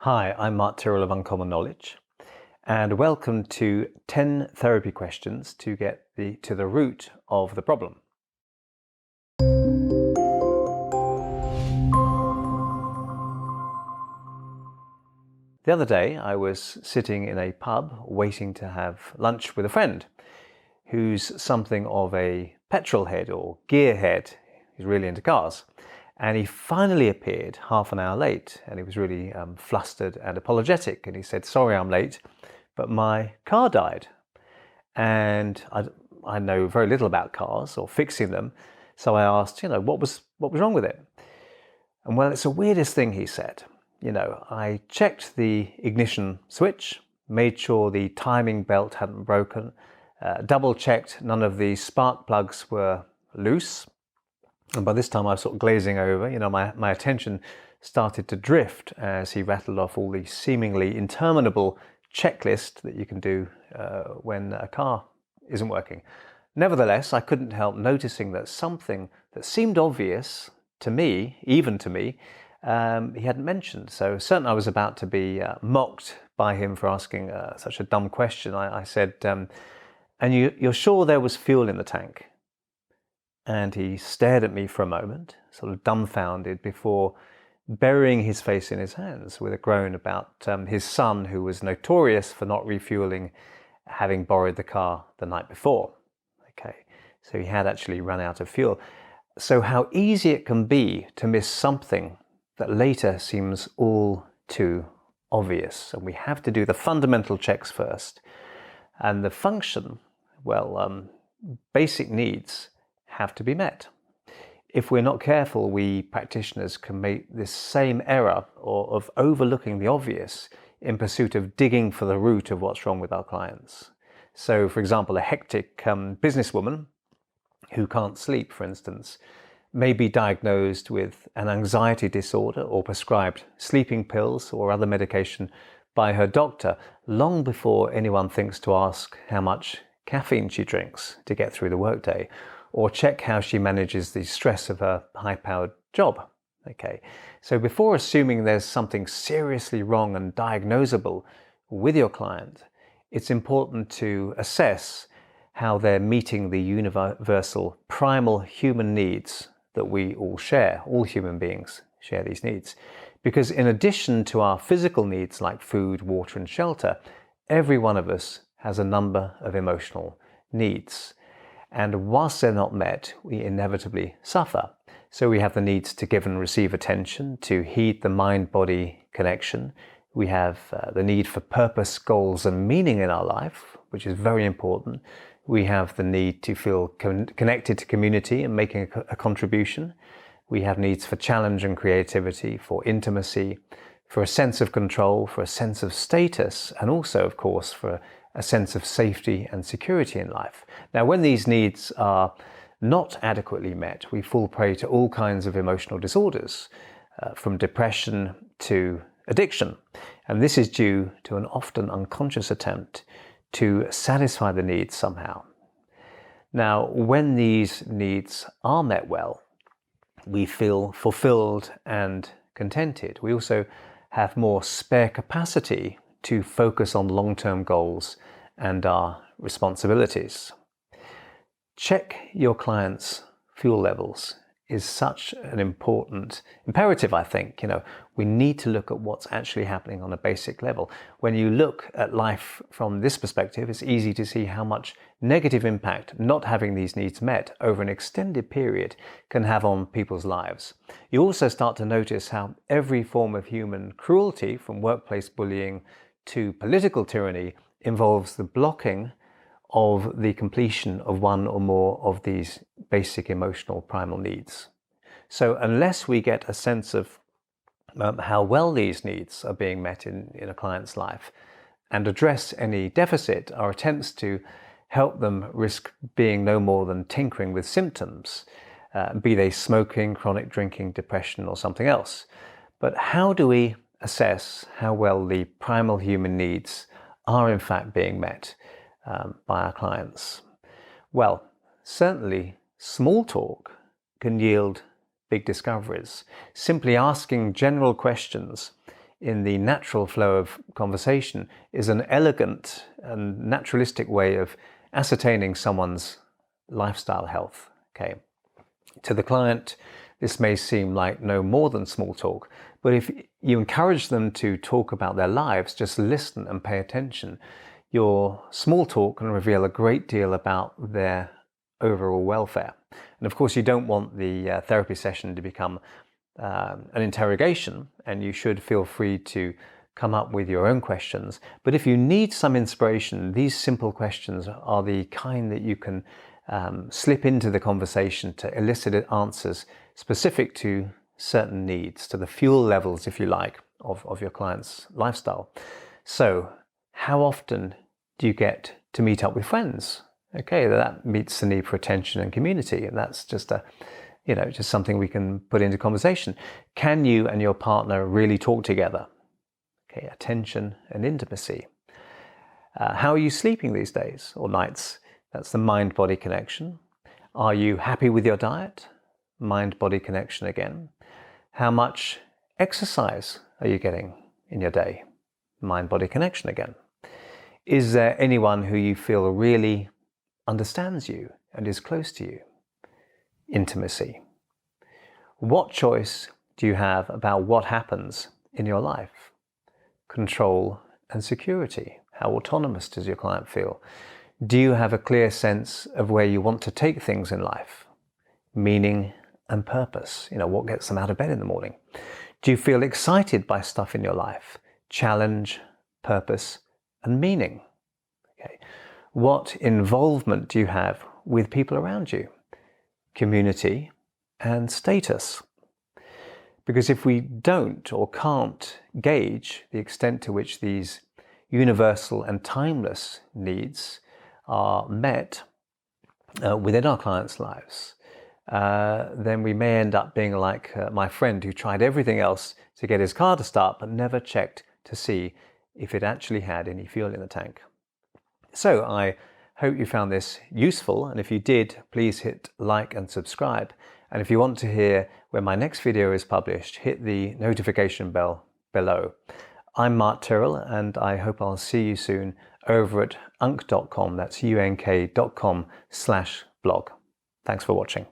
Hi, I'm Tyrrell of Uncommon Knowledge, and welcome to 10 therapy questions to get to the root of the problem. The other day, I was sitting in a pub waiting to have lunch with a friend who's something of a petrol head or gearhead. He's really into cars. And he finally appeared half an hour late, and he was really flustered and apologetic. And he said, "Sorry I'm late, but my car died." And I know very little about cars or fixing them. So I asked, what was wrong with it? And well, it's the weirdest thing, he said. I checked the ignition switch, made sure the timing belt hadn't broken, double checked none of the spark plugs were loose. And by this time I was sort of glazing over, my attention started to drift as he rattled off all the seemingly interminable checklist that you can do when a car isn't working. Nevertheless, I couldn't help noticing that something that seemed obvious to me, even to me, he hadn't mentioned. So certainly I was about to be mocked by him for asking such a dumb question. I said, "And you're sure there was fuel in the tank?" And he stared at me for a moment, sort of dumbfounded, before burying his face in his hands with a groan about his son, who was notorious for not refueling, having borrowed the car the night before. Okay, so he had actually run out of fuel. So how easy it can be to miss something that later seems all too obvious. And we have to do the fundamental checks first. And the function, basic needs have to be met. If we're not careful, we practitioners can make this same error of overlooking the obvious in pursuit of digging for the root of what's wrong with our clients. So, for example, a hectic businesswoman who can't sleep, for instance, may be diagnosed with an anxiety disorder or prescribed sleeping pills or other medication by her doctor long before anyone thinks to ask how much caffeine she drinks to get through the workday, or check how she manages the stress of her high-powered job. Okay, so before assuming there's something seriously wrong and diagnosable with your client, it's important to assess how they're meeting the universal primal human needs that we all share. All human beings share these needs. Because in addition to our physical needs like food, water, and shelter, every one of us has a number of emotional needs. And whilst they're not met, we inevitably suffer. So we have the needs to give and receive attention, to heed the mind-body connection. We have the need for purpose, goals, and meaning in our life, which is very important. We have the need to feel connected to community and making a contribution. We have needs for challenge and creativity, for intimacy, for a sense of control, for a sense of status, and also, of course, for a sense of safety and security in life. Now, when these needs are not adequately met, we fall prey to all kinds of emotional disorders, from depression to addiction. And this is due to an often unconscious attempt to satisfy the needs somehow. Now, when these needs are met well, we feel fulfilled and contented. We also have more spare capacity to focus on long-term goals and our responsibilities. Check your clients' fuel levels is such an important imperative, I think. We need to look at what's actually happening on a basic level. When you look at life from this perspective, it's easy to see how much negative impact not having these needs met over an extended period can have on people's lives. You also start to notice how every form of human cruelty, from workplace bullying to political tyranny, involves the blocking of the completion of one or more of these basic emotional primal needs. So unless we get a sense of how well these needs are being met in a client's life and address any deficit, our attempts to help them risk being no more than tinkering with symptoms, be they smoking, chronic drinking, depression, or something else. But how do we assess how well the primal human needs are in fact being met by our clients? Well, certainly small talk can yield big discoveries. Simply asking general questions in the natural flow of conversation is an elegant and naturalistic way of ascertaining someone's lifestyle health. Okay. To the client, this may seem like no more than small talk, but if you encourage them to talk about their lives, just listen and pay attention, your small talk can reveal a great deal about their overall welfare. And of course, you don't want the therapy session to become an interrogation, and you should feel free to come up with your own questions. But if you need some inspiration, these simple questions are the kind that you can slip into the conversation to elicit answers specific to certain needs, to the fuel levels, if you like, of your client's lifestyle. So, how often do you get to meet up with friends? Okay, that meets the need for attention and community, and that's just just something we can put into conversation. Can you and your partner really talk together? Okay, attention and intimacy. How are you sleeping these days or nights? That's the mind-body connection. Are you happy with your diet? Mind-body connection again. How much exercise are you getting in your day? Mind-body connection again. Is there anyone who you feel really understands you and is close to you? Intimacy. What choice do you have about what happens in your life? Control and security. How autonomous does your client feel? Do you have a clear sense of where you want to take things in life? Meaning and purpose. What gets them out of bed in the morning? Do you feel excited by stuff in your life? Challenge, purpose, and meaning. Okay. What involvement do you have with people around you? Community and status. Because if we don't or can't gauge the extent to which these universal and timeless needs are met within our clients' lives, then we may end up being like my friend who tried everything else to get his car to start but never checked to see if it actually had any fuel in the tank. So I hope you found this useful, and if you did, please hit like and subscribe. And if you want to hear when my next video is published, hit the notification bell below. I'm Mark Tyrrell, and I hope I'll see you soon over at unk.com. That's unk.com/blog. Thanks for watching.